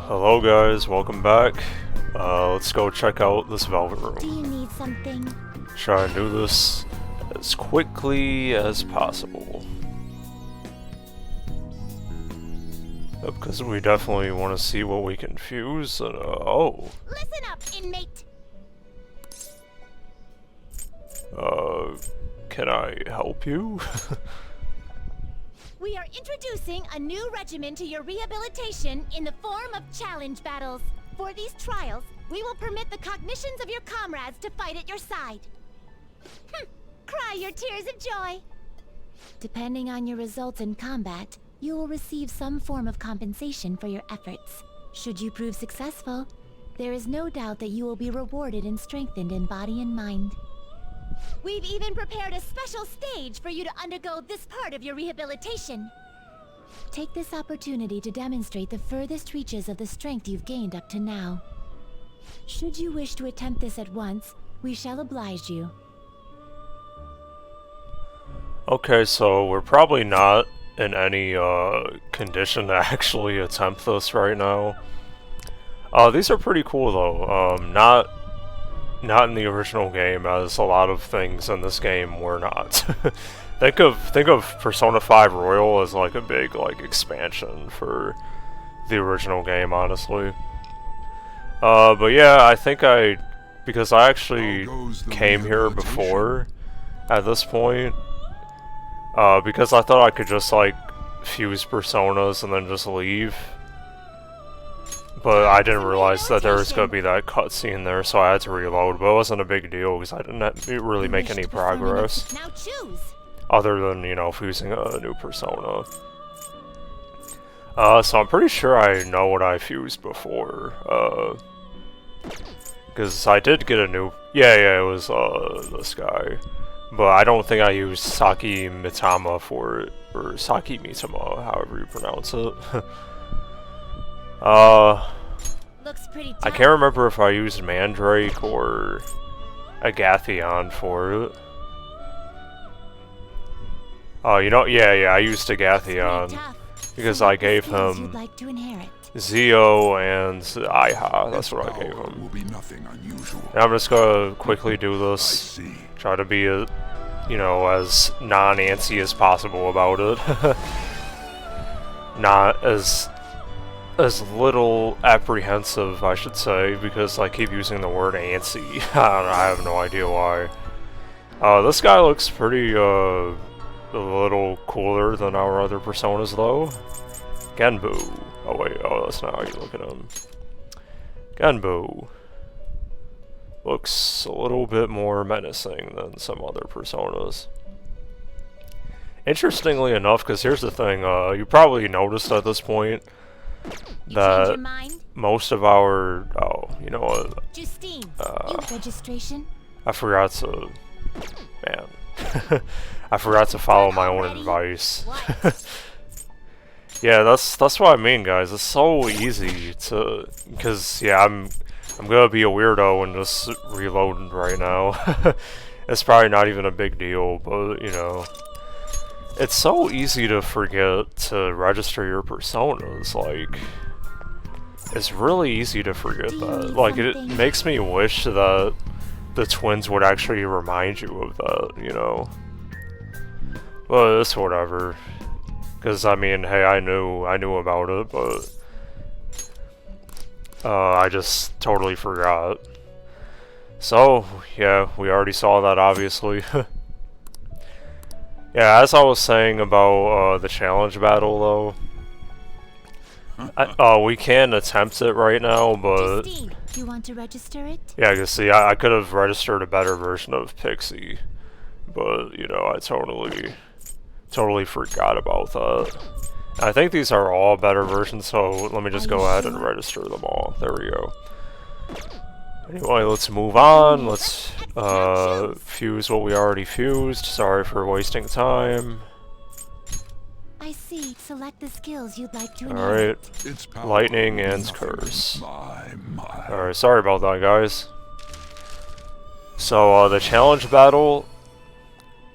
Hello guys, welcome back. Let's go check out this velvet room. Do you need something? Try and do this as quickly as possible. Because we definitely want to see what we can fuse. Oh. Listen up, inmate! Can I help you? We are introducing a new regimen to your rehabilitation in the form of challenge battles. For these trials, we will permit the cognitions of your comrades to fight at your side. Cry your tears of joy. Depending on your results in combat, you will receive some form of compensation for your efforts. Should you prove successful, there is no doubt that you will be rewarded and strengthened in body and mind. We've even prepared a special stage for you to undergo this part of your rehabilitation. Take this opportunity to demonstrate the furthest reaches of the strength you've gained up to now. Should you wish to attempt this at once, we shall oblige you. Okay, so we're probably not in any condition to actually attempt this right now. These are pretty cool though. Not in the original game, as a lot of things in this game were not. think of Persona 5 Royal as like a big expansion for the original game, honestly. But yeah, I think because I actually came here before at this point, because I thought I could just fuse personas and then just leave. But I didn't realize that there was going to be that cutscene there, so I had to reload. But it wasn't a big deal because I didn't really make any progress. Other than, you know, fusing a new persona. So I'm pretty sure I know what I fused before. Because I did get a new... Yeah, it was this guy. But I don't think I used Saki Mitama for it. Or Saki Mitama, however you pronounce it. Looks pretty tough. I can't remember if I used Mandrake or Agathion for it. Oh, you know, yeah, I used Agathion because I gave him Zio and Iha. That's what I gave him. And I'm just gonna quickly do this. Try to be as non-antsy as possible about it. Not as little apprehensive, I should say, because I keep using the word antsy. I have no idea why. This guy looks pretty, a little cooler than our other personas, though. Genbu. Oh wait, that's not how you look at him. Genbu. Looks a little bit more menacing than some other personas. Interestingly enough, because here's the thing, you probably noticed at this point, that most of our you know what? Justine, registration? I forgot to I forgot to follow my own advice. Yeah, that's what I mean, guys. It's so easy to, because yeah, I'm gonna be a weirdo and just reload right now. It's probably not even a big deal, but you know. It's so easy to forget to register your personas, it's really easy to forget that. It makes me wish that the twins would actually remind you of that, you know? But it's whatever. Because, I mean, hey, I knew about it, but... I just totally forgot. So, yeah, we already saw that, obviously. Yeah, as I was saying about the challenge battle, though, we can attempt it right now, but Justine, do you want to register it? yeah, you see, I could have registered a better version of Pixie, but you know, I totally forgot about that. I think these are all better versions, so let me just go ahead and register them all. There we go. Anyway, let's move on. Let's fuse what we already fused. Sorry for wasting time. I see. Select the skills you'd like to inherit. Alright. Lightning and Curse. Alright, sorry about that, guys. So, the challenge battle,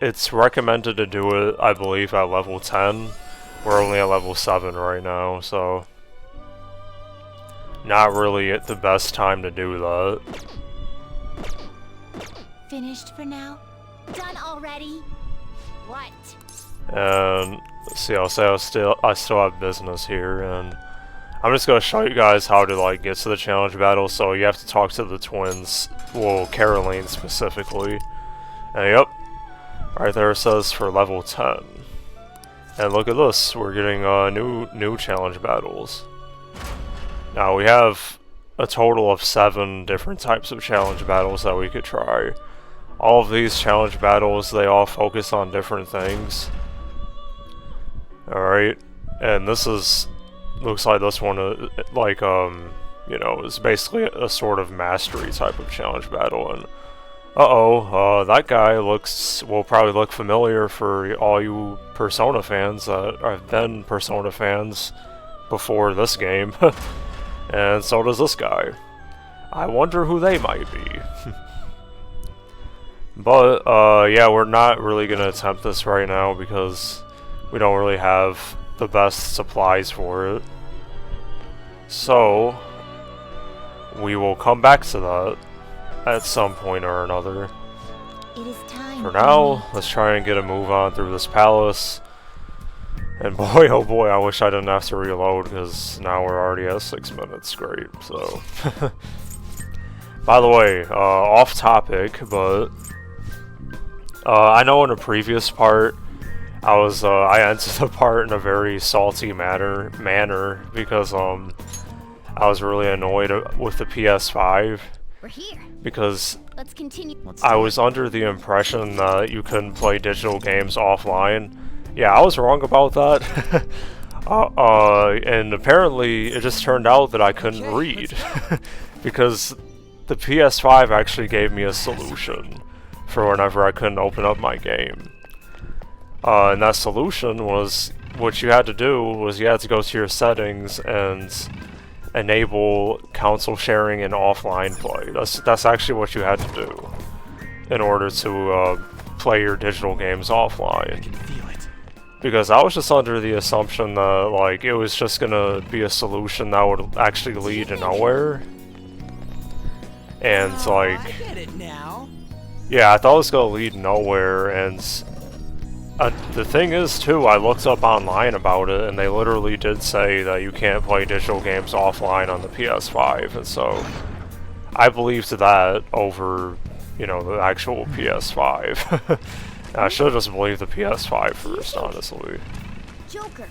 it's recommended to do it, I believe, at level 10. We're only at level 7 right now, so... not really at the best time to do that. Finished for now? Done already? What? And let's see, I'll say I still have business here, and I'm just gonna show you guys how to like get to the challenge battle. So you have to talk to the twins, well, Caroline specifically. And yep, right there it says for level 10. And look at this, we're getting new challenge battles. Now we have a total of 7 different types of challenge battles that we could try. All of these challenge battles, they all focus on different things. Alright, and this is, looks like this one, you know, is basically a sort of mastery type of challenge battle. And that guy will probably look familiar for all you Persona fans that have been Persona fans before this game. And so does this guy. I wonder who they might be. But, yeah, we're not really gonna attempt this right now because we don't really have the best supplies for it. So, we will come back to that at some point or another. It is time. For now, let's try and get a move on through this palace. And boy, oh boy, I wish I didn't have to reload, because now we're already at 6 minutes. Great, so... By the way, off topic, but... I know in a previous part, I entered the part in a very salty manner because, I was really annoyed with the PS5. We're here. Because Let's continue. I was under the impression that you couldn't play digital games offline. Yeah, I was wrong about that. And apparently it just turned out that I couldn't read. Because the PS5 actually gave me a solution for whenever I couldn't open up my game. And that solution was, what you had to do was you had to go to your settings and enable console sharing and offline play. That's actually what you had to do in order to play your digital games offline. I can feel it. Because I was just under the assumption that like it was just gonna be a solution that would actually lead to nowhere. And like, I get it now. yeah, I thought it was gonna lead nowhere. And the thing is too, I looked up online about it, and they literally did say that you can't play digital games offline on the PS5, and so I believed that over, you know, the actual PS5. I should have just believed the PS5 first, honestly. Joker.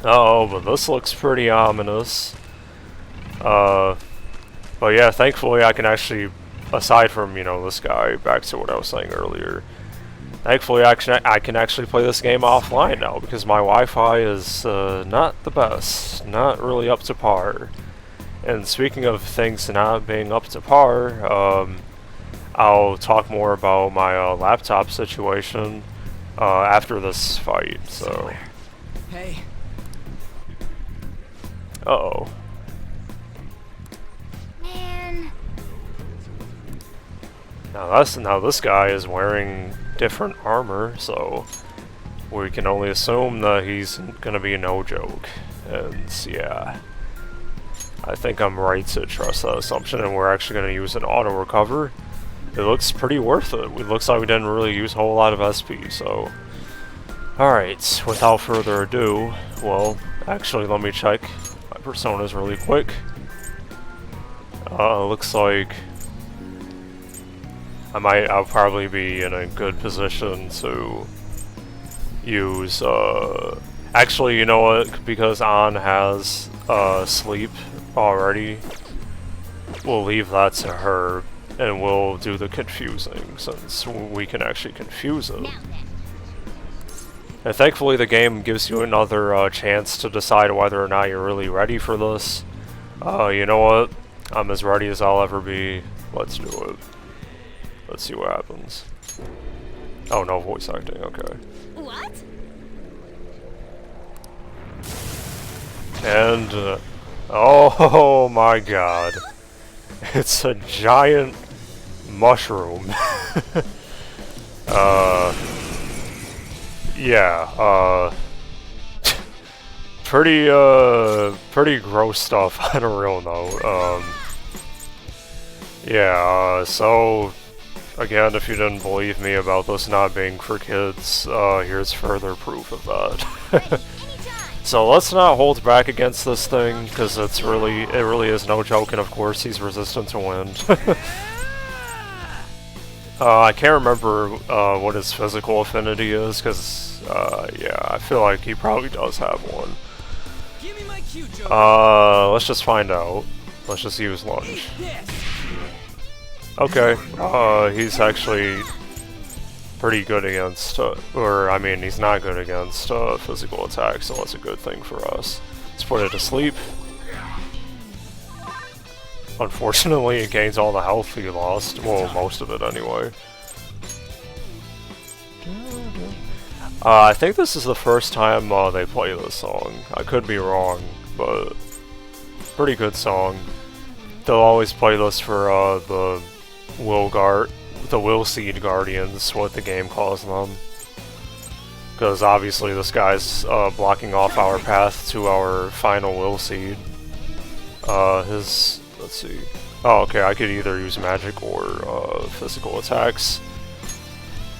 Oh, but this looks pretty ominous. But yeah, thankfully I can actually, aside from, you know, this guy, back to what I was saying earlier, thankfully I can actually play this game offline now, because my Wi-Fi is not the best, not really up to par. And speaking of things not being up to par, I'll talk more about my laptop situation after this fight, so... Hey. Uh-oh. Man. Now this guy is wearing different armor, so we can only assume that he's gonna be no joke. And yeah, I think I'm right to trust that assumption, and we're actually gonna use an auto recover. It looks pretty worth it. It looks like we didn't really use a whole lot of SP, so... Alright, without further ado, well, actually let me check my personas really quick. Looks like I'll probably be in a good position to use, actually, you know what, because An has, sleep already, we'll leave that to her, and we'll do the confusing, since we can actually confuse it. And thankfully the game gives you another, chance to decide whether or not you're really ready for this. You know what, I'm as ready as I'll ever be, let's do it. Let's see what happens. Oh, no voice acting, okay. What? And, oh my god. It's a giant mushroom. pretty gross stuff on a real note. Yeah, so, again, if you didn't believe me about this not being for kids, here's further proof of that. So let's not hold back against this thing, because it really is no joke, and of course he's resistant to wind. I can't remember what his physical affinity is, because, yeah, I feel like he probably does have one. Give me my cue, Joker. Let's just find out. Let's just use lunge. Okay, he's actually pretty good against, or I mean, he's not good against physical attacks, so that's a good thing for us. Let's put it to sleep. Unfortunately, it gains all the health he lost. Well, most of it anyway. I think this is the first time they play this song. I could be wrong, but pretty good song. They'll always play this for the Will Seed Guardians, what the game calls them. Because obviously this guy's blocking off our path to our final Will Seed. Let's see. Oh, okay, I could either use magic or physical attacks.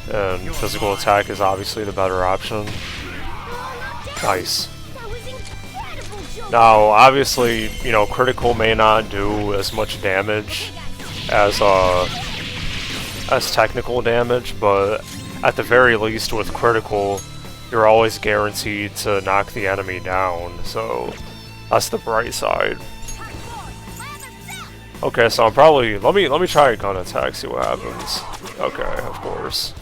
And physical attack is obviously the better option. Nice. Now, obviously, you know, critical may not do as much damage as technical damage, but at the very least with critical, you're always guaranteed to knock the enemy down, so that's the bright side. Okay, so I'm probably let me try a gun attack, see what happens. Okay, of course.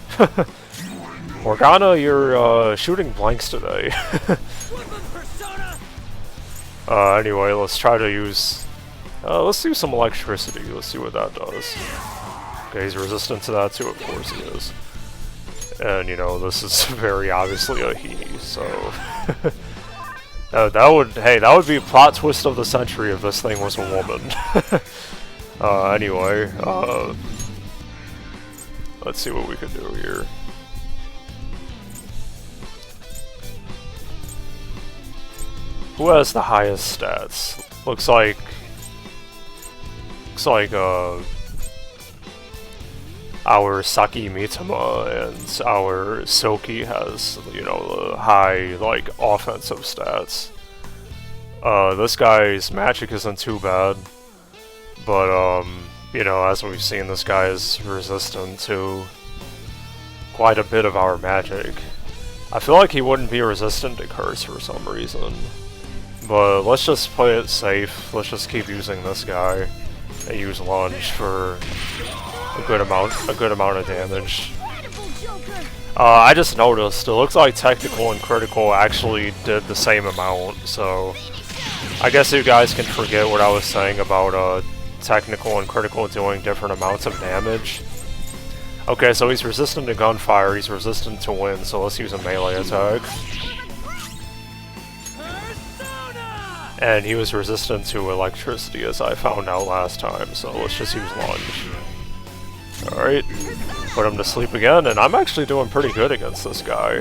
Morgana, you're shooting blanks today. Anyway, let's try to use let's do some electricity. Let's see what that does. Okay, he's resistant to that too, of course he is. And you know, this is very obviously a he, so that would be a plot twist of the century if this thing was a woman. Anyway, let's see what we can do here. Who has the highest stats? Looks like our Saki Mitama and our Soki has, you know, the high, like, offensive stats. This guy's magic isn't too bad, but, you know, as we've seen, this guy is resistant to quite a bit of our magic. I feel like he wouldn't be resistant to curse for some reason. But let's just play it safe. Let's just keep using this guy and use lunge for a good amount of damage. I just noticed, it looks like technical and critical actually did the same amount, so I guess you guys can forget what I was saying about technical and critical doing different amounts of damage. Okay, so he's resistant to gunfire, he's resistant to wind, so let's use a melee attack. And he was resistant to electricity, as I found out last time, so let's just use lunge. Alright, put him to sleep again, and I'm actually doing pretty good against this guy.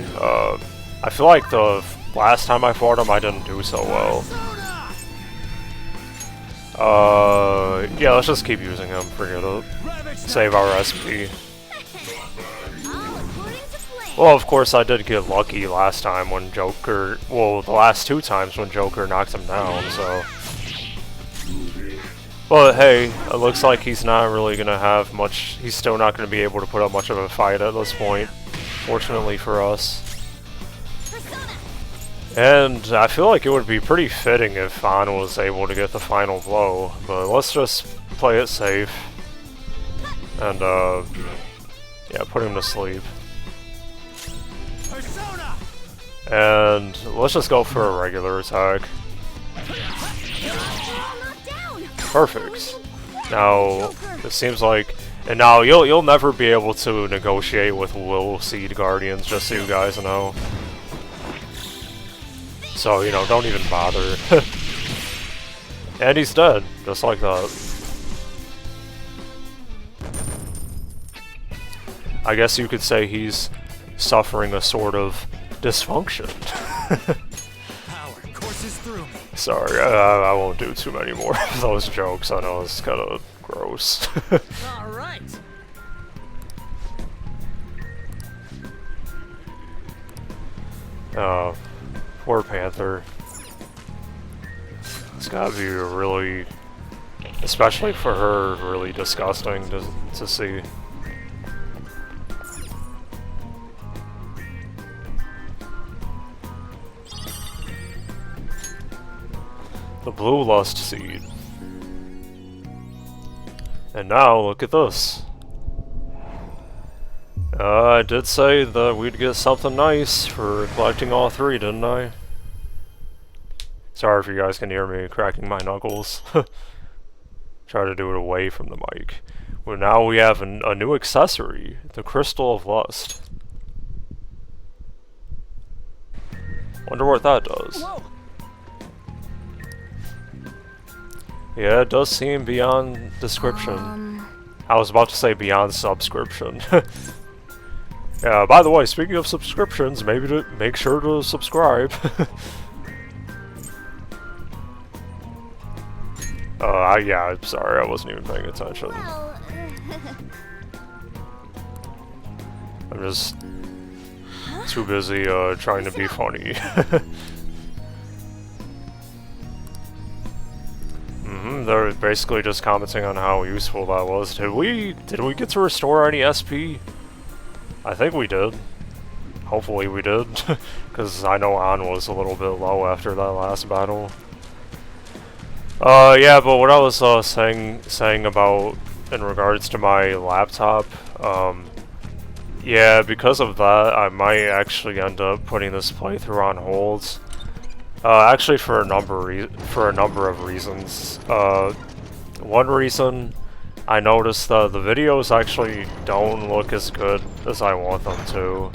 I feel like the last time I fought him, I didn't do so well. Yeah, let's just keep using him, forget it. Save our SP. Well, of course, I did get lucky last time when Joker... Well, the last two times when Joker knocked him down, so... But hey, it looks like he's not really gonna have much... He's still not gonna be able to put up much of a fight at this point, fortunately for us. And I feel like it would be pretty fitting if An was able to get the final blow, but let's just play it safe. And, yeah, put him to sleep. And let's just go for a regular attack. Perfect. Now, it seems like... And now, you'll never be able to negotiate with Will Seed Guardians, just so you guys know. So, you know, don't even bother. And he's dead, just like that. I guess you could say he's suffering a sort of dysfunction. Sorry, I won't do too many more of those jokes. I know it's kind of gross. All right. Poor Panther. It's gotta be really, especially for her, really disgusting to see. The blue lust seed. And now, look at this. I did say that we'd get something nice for collecting all three, didn't I? Sorry if you guys can hear me cracking my knuckles. Try to do it away from the mic. Well, now we have a new accessory, the Crystal of Lust. Wonder what that does. Whoa. Yeah, it does seem beyond description. I was about to say beyond subscription. Yeah, by the way, speaking of subscriptions, maybe to make sure to subscribe. Yeah, I'm sorry, I wasn't even paying attention. Well, I'm just too busy trying to be funny. They're basically just commenting on how useful that was. Did we get to restore any SP? I think we did. Hopefully we did, because I know An was a little bit low after that last battle. Yeah, but what I was saying about in regards to my laptop, yeah, because of that, I might actually end up putting this playthrough on hold. Actually, for a number of reasons. One reason, I noticed that the videos actually don't look as good as I want them to,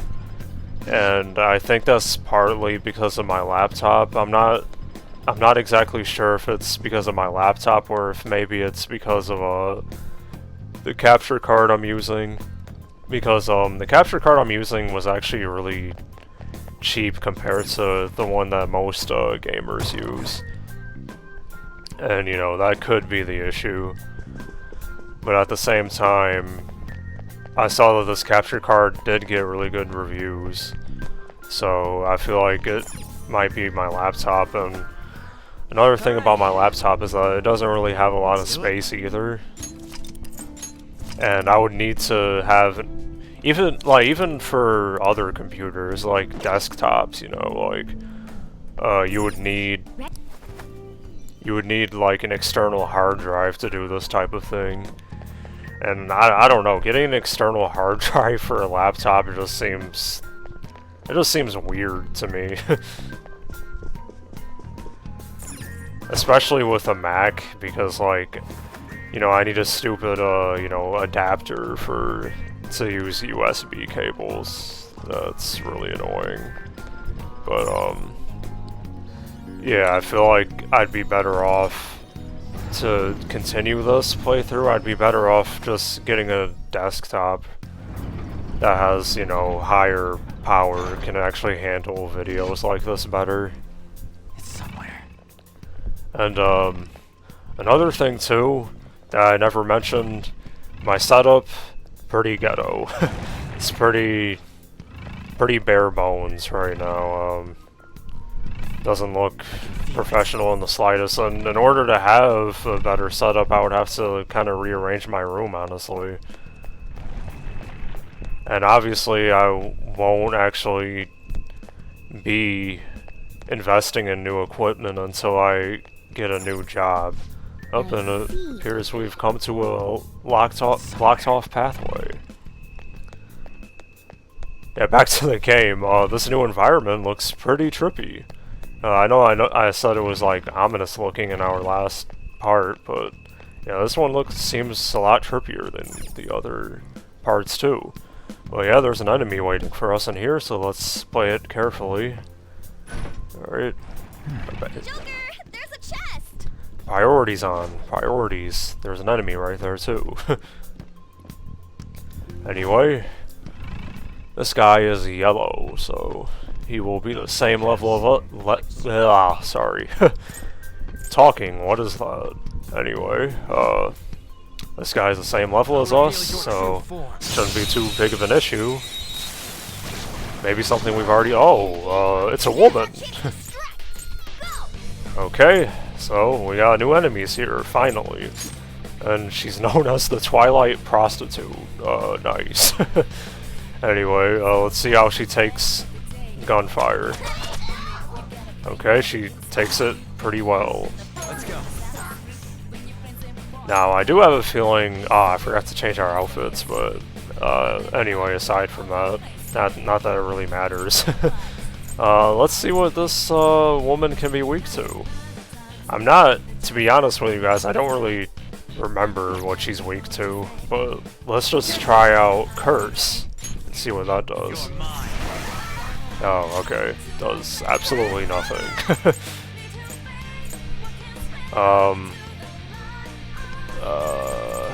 and I think that's partly because of my laptop. I'm not exactly sure if it's because of my laptop or if maybe it's because of the capture card I'm using. Because the capture card I'm using was actually really cheap compared to the one that most gamers use. And you know, that could be the issue. But at the same time, I saw that this capture card did get really good reviews. So I feel like it might be my laptop. And another thing about my laptop is that it doesn't really have a lot of space either. And I would need to have, even for other computers, like desktops, you know, like, you would need like an external hard drive to do this type of thing. And I don't know, getting an external hard drive for a laptop, it just seems weird to me. Especially with a Mac, because like, you know, I need a stupid, you know, adapter to use USB cables. That's really annoying. But, yeah, I feel like I'd be better off to continue this playthrough. I'd be better off just getting a desktop that has, you know, higher power, can actually handle videos like this better. It's somewhere. And, another thing too, that I never mentioned, my setup, pretty ghetto. It's pretty bare bones right now. Doesn't look professional in the slightest, and in order to have a better setup, I would have to kind of rearrange my room, honestly. And obviously, I won't actually be investing in new equipment until I get a new job. And it appears we've come to a blocked off pathway. Yeah, back to the game. This new environment looks pretty trippy. I know I said it was like ominous looking in our last part, but yeah, this one seems a lot trippier than the other parts too. Well, yeah, there's an enemy waiting for us in here, so let's play it carefully. Alright. Joker, there's a chest. Priorities on. Priorities. There's an enemy right there too. Anyway, this guy is yellow, so he will be the same level of sorry. talking. What is that? Anyway, this guy's the same level as us, so shouldn't be too big of an issue. Maybe something we've already... Oh, it's a woman! Okay, so we got new enemies here, finally. And she's known as the Twilight Prostitute. Nice. Anyway, let's see how she takes gunfire. Okay, she takes it pretty well. Let's go. Now, I do have a feeling... I forgot to change our outfits, but... anyway, aside from that, not that it really matters. Let's see what this woman can be weak to. I'm not... To be honest with you guys, I don't really remember what she's weak to, but let's just try out Curse and see what that does. Oh, okay. Does absolutely nothing.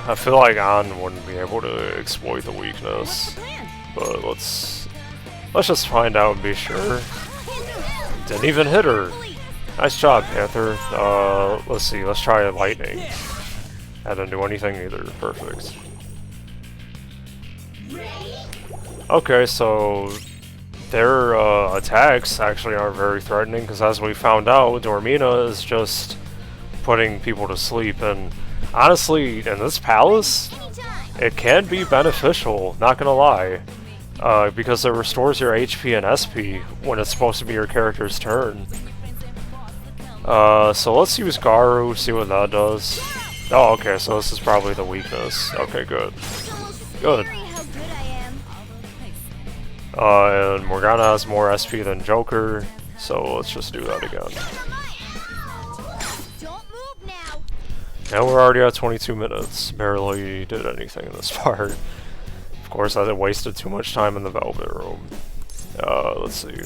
I feel like An wouldn't be able to exploit the weakness, but let's just find out and be sure. Didn't even hit her. Nice job, Panther. Let's see. Let's try lightning. I didn't do anything either. Perfect. Okay, so their attacks actually aren't very threatening, because as we found out, Dormina is just putting people to sleep, and honestly, in this palace, it can be beneficial, not gonna lie, because it restores your HP and SP when it's supposed to be your character's turn. So let's use Garu, see what that does. Oh, okay, so this is probably the weakness. Okay, good. Good. And Morgana has more SP than Joker, so let's just do that again. And we're already at 22 minutes. Barely did anything in this part. Of course, I wasted too much time in the Velvet Room. Let's see.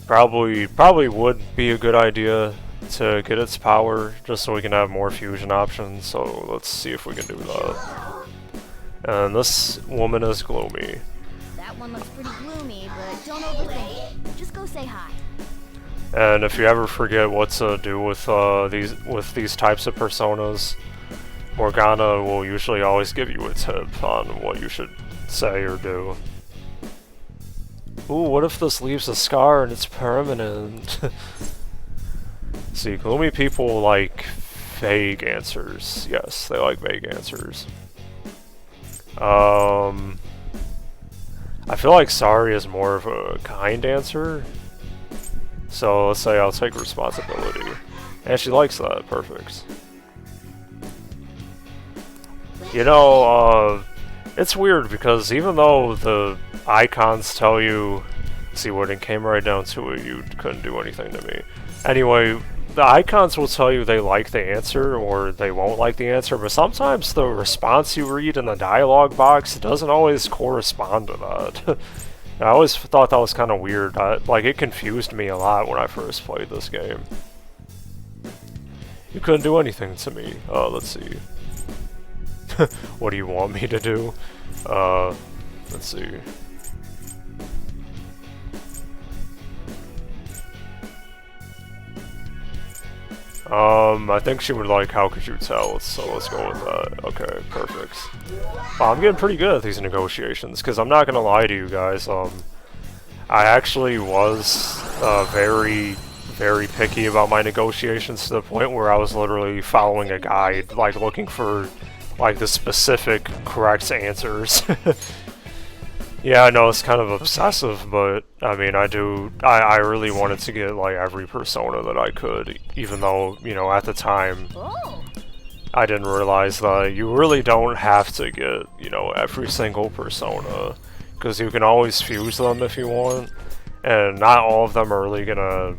Probably would be a good idea to get its power, just so we can have more fusion options, so let's see if we can do that. And this woman is gloomy. That one looks pretty gloomy, but don't overthink it. Just go say hi. And if you ever forget what to do with these types of personas, Morgana will usually always give you a tip on what you should say or do. Ooh, what if this leaves a scar and it's permanent? See, gloomy people like vague answers. Yes, they like vague answers. I feel like sorry is more of a kind answer. So let's say I'll take responsibility. And she likes that. Perfect. You know, it's weird because even though the icons tell you... See, when it came right down to it, you couldn't do anything to me. Anyway, the icons will tell you they like the answer or they won't like the answer, but sometimes the response you read in the dialogue box doesn't always correspond to that. I always thought that was kind of weird. Like, it confused me a lot when I first played this game. You couldn't do anything to me. Let's see. What do you want me to do? Let's see. I think she would like How Could You Tell, so let's go with that. Okay, perfect. Wow, I'm getting pretty good at these negotiations, because I'm not gonna lie to you guys, I actually was very picky about my negotiations to the point where I was literally following a guide, like looking for like the specific correct answers. Yeah, I know it's kind of obsessive, but I mean, I really wanted to get like every persona that I could, even though, you know, at the time, I didn't realize that you really don't have to get, you know, every single persona, because you can always fuse them if you want, and not all of them are really gonna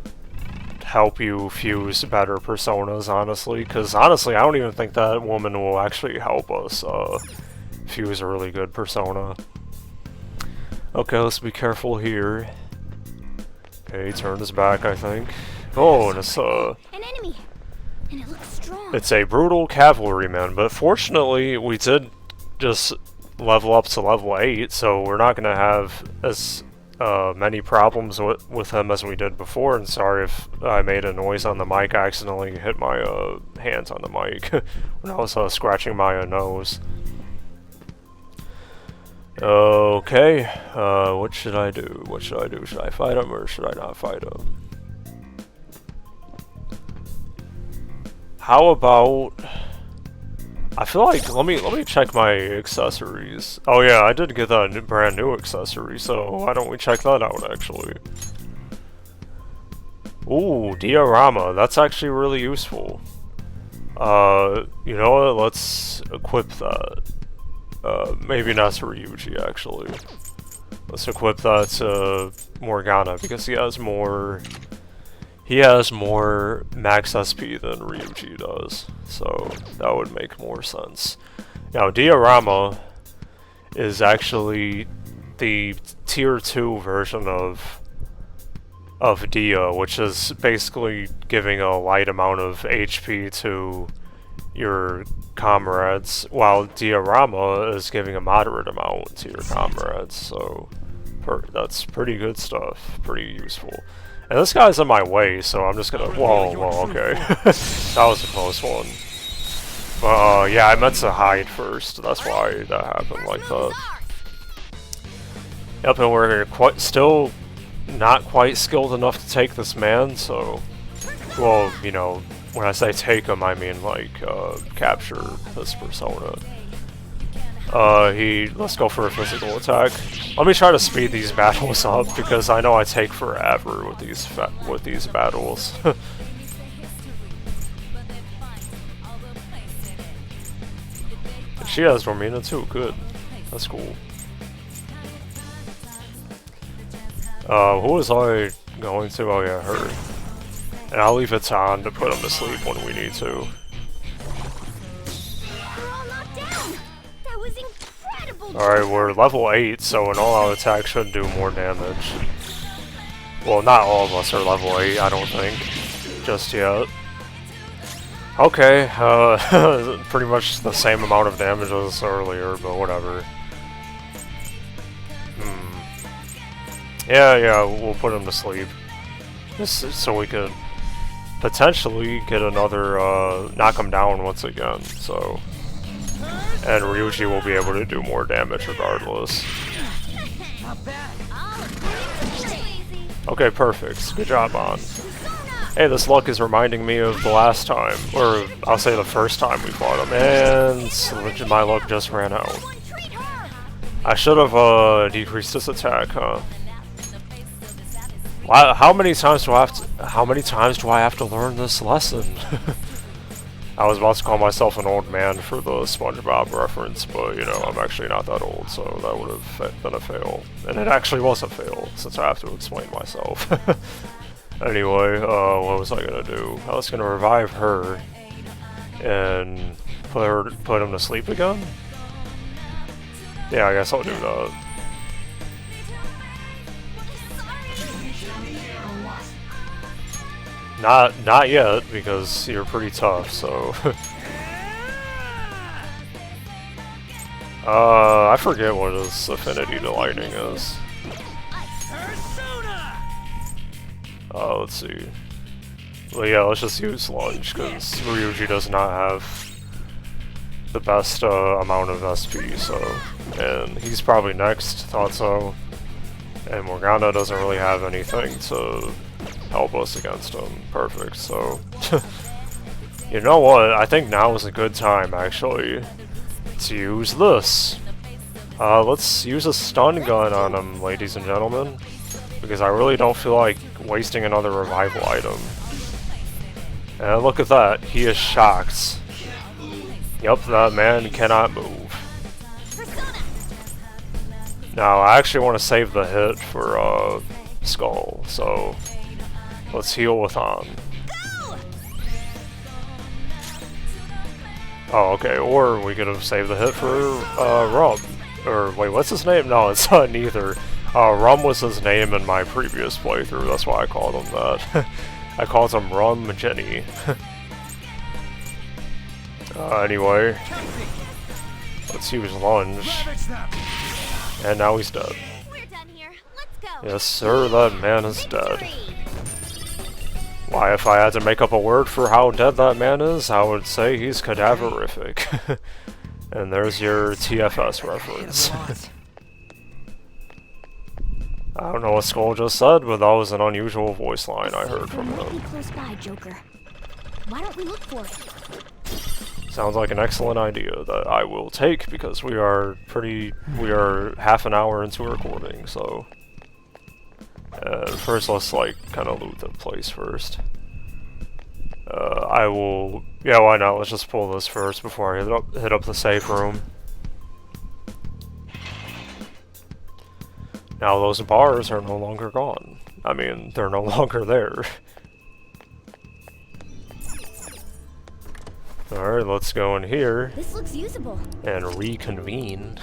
help you fuse better personas, honestly, because honestly, I don't even think that woman will actually help us fuse a really good persona. Okay, let's be careful here. Okay, turn his back, I think. Oh, and it's an enemy, and it looks strong. It's a brutal cavalryman, but fortunately, we did just level up to level 8, so we're not gonna have as many problems with him as we did before, and sorry if I made a noise on the mic. I accidentally hit my hands on the mic when I was scratching my nose. Okay, what should I do? What should I do? Should I fight him or should I not fight him? How about... I feel like, let me check my accessories. Oh yeah, I did get that brand new accessory, so why don't we check that out actually? Ooh, diorama, that's actually really useful. You know what, let's equip that. Maybe not to Ryuji actually. Let's equip that to Morgana because he has more max SP than Ryuji does, so that would make more sense. Now, diorama is actually the tier 2 version of Dia, which is basically giving a light amount of HP to your comrades, while diorama is giving a moderate amount to your comrades, so that's pretty good stuff, pretty useful. And this guy's in my way, so I'm just gonna... Whoa, okay. That was a close one. But, yeah, I meant to hide first. That's why that happened like that. Yep, and we're still not quite skilled enough to take this man, so... Well, you know, when I say take him, I mean, like, capture this persona. Let's go for a physical attack. Let me try to speed these battles up because I know I take forever with these battles. She has Romina too. Good. That's cool. Who was I going to? Oh yeah, her. And I'll leave it on to put him to sleep when we need to. Alright, we're level 8, so an all-out attack should do more damage. Well, not all of us are level 8, I don't think. Just yet. Okay, pretty much the same amount of damage as earlier, but whatever. Yeah, we'll put him to sleep. Just so we could potentially get another, knock him down once again, so... And Ryuji will be able to do more damage regardless. Okay, perfect. Good job, On. Hey, this luck is reminding me of the last time, or I'll say the first time we fought him, and my luck just ran out. I should have decreased this attack, huh? How many times do I have to learn this lesson? I was about to call myself an old man for the SpongeBob reference, but, you know, I'm actually not that old, so that would have been a fail. And it actually was a fail, since I have to explain myself. Anyway, what was I gonna do? I was gonna revive her, and put him to sleep again? Yeah, I guess I'll do that. Not yet, because you're pretty tough, so... I forget what his affinity to lightning is. Let's see. Well, yeah, let's just use Lunge, because Ryuji does not have the best amount of SP, so... And he's probably next, thought so. And Morgana doesn't really have anything to help us against him. Perfect, so... You know what? I think now is a good time, actually, to use this. Let's use a stun gun on him, ladies and gentlemen. Because I really don't feel like wasting another revival item. And look at that, he is shocked. Yup, that man cannot move. Now, I actually want to save the hit for, Skull, so... Let's heal with On. Oh, okay, or we could have saved the hit for, Rum. Or, wait, what's his name? No, it's, neither. Rum was his name in my previous playthrough, that's why I called him that. I called him Rum Jenny. Anyway. Let's use Lunge. And now he's dead. We're done here. Let's go. Yes, sir, that man is dead. Why, if I had to make up a word for how dead that man is, I would say he's cadaverific. And there's your TFS reference. I don't know what Skull just said, but that was an unusual voice line I heard from him. Close by, Joker. Why don't we look for it? Sounds like an excellent idea that I will take, because we are half an hour into recording, so... first let's like kind of loot the place first. Yeah, why not, let's just pull this first before I hit up the safe room. Now those bars are no longer gone. I mean, they're no longer there. Alright, let's go in here. This looks usable. And reconvene.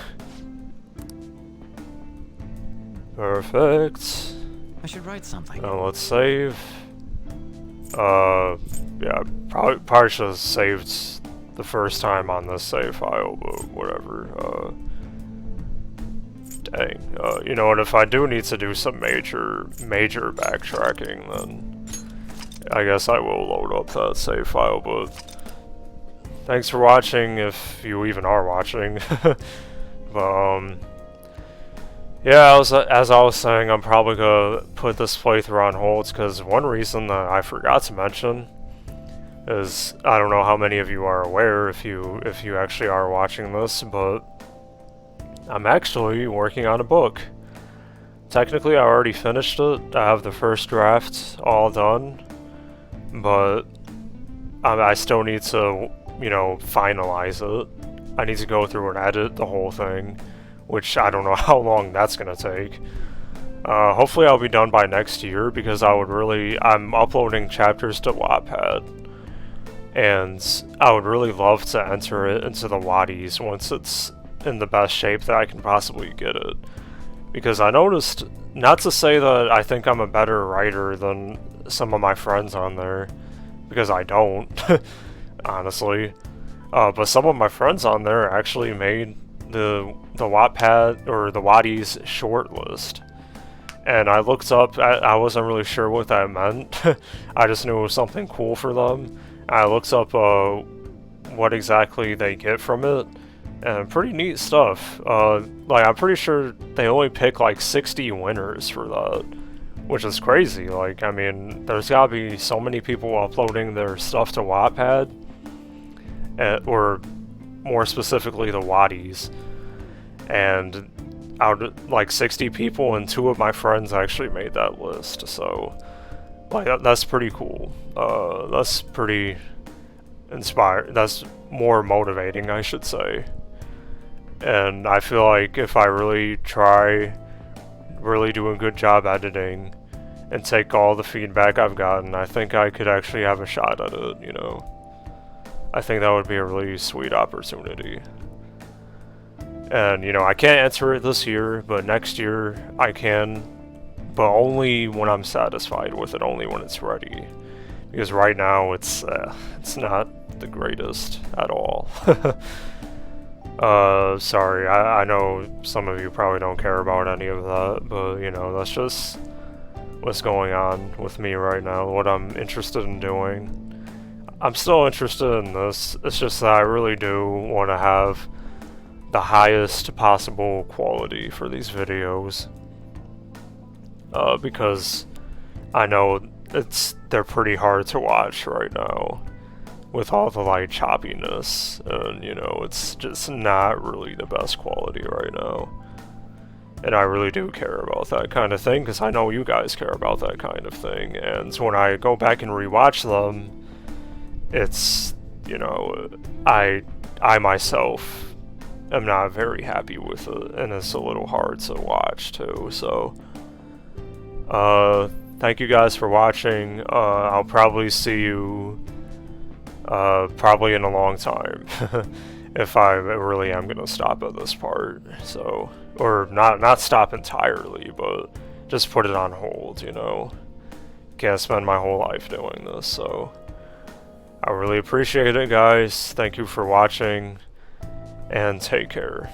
Perfect. I should write something. Now let's save. Yeah, probably should have saved the first time on this save file, but whatever. Dang. You know what, if I do need to do some major backtracking, then I guess I will load up that save file, but thanks for watching, if you even are watching. But, yeah, as I was saying, I'm probably gonna put this playthrough on hold, because one reason that I forgot to mention is, I don't know how many of you are aware, if you actually are watching this, but I'm actually working on a book. Technically, I already finished it. I have the first draft all done, but I still need to, you know, finalize it. I need to go through and edit the whole thing, which I don't know how long that's gonna take. Hopefully I'll be done by next year, because I'm uploading chapters to Wattpad, and I would really love to enter it into the Waddies once it's in the best shape that I can possibly get it. Because I noticed, not to say that I think I'm a better writer than some of my friends on there, because I don't, honestly, but some of my friends on there actually made the Wattpad or the Waddies shortlist, and I looked up. I wasn't really sure what that meant. I just knew it was something cool for them. I looked up what exactly they get from it, and pretty neat stuff. Like, I'm pretty sure they only pick like 60 winners for that, which is crazy. Like, I mean, there's gotta be so many people uploading their stuff to Wattpad, or more specifically the Waddies, and out of like 60 people, and 2 of my friends actually made that list, so like that's pretty cool. That's pretty inspiring. That's more motivating, I should say. And I feel like if I really do a good job editing and take all the feedback I've gotten, I think I could actually have a shot at it, you know. I think that would be a really sweet opportunity. And, you know, I can't enter it this year, but next year I can, but only when I'm satisfied with it, only when it's ready. Because right now it's not the greatest at all. Sorry, I know some of you probably don't care about any of that, but, you know, that's just what's going on with me right now, what I'm interested in doing. I'm still interested in this, it's just that I really do want to have the highest possible quality for these videos. Because I know they're pretty hard to watch right now, with all the like choppiness, and you know, it's just not really the best quality right now. And I really do care about that kind of thing, because I know you guys care about that kind of thing, and when I go back and rewatch them, it's, you know, I myself am not very happy with it, and it's a little hard to watch too, so thank you guys for watching. I'll probably see you probably in a long time if I really am gonna stop at this part, so, or not stop entirely, but just put it on hold, you know. Can't spend my whole life doing this, so I really appreciate it, guys. Thank you for watching, and take care.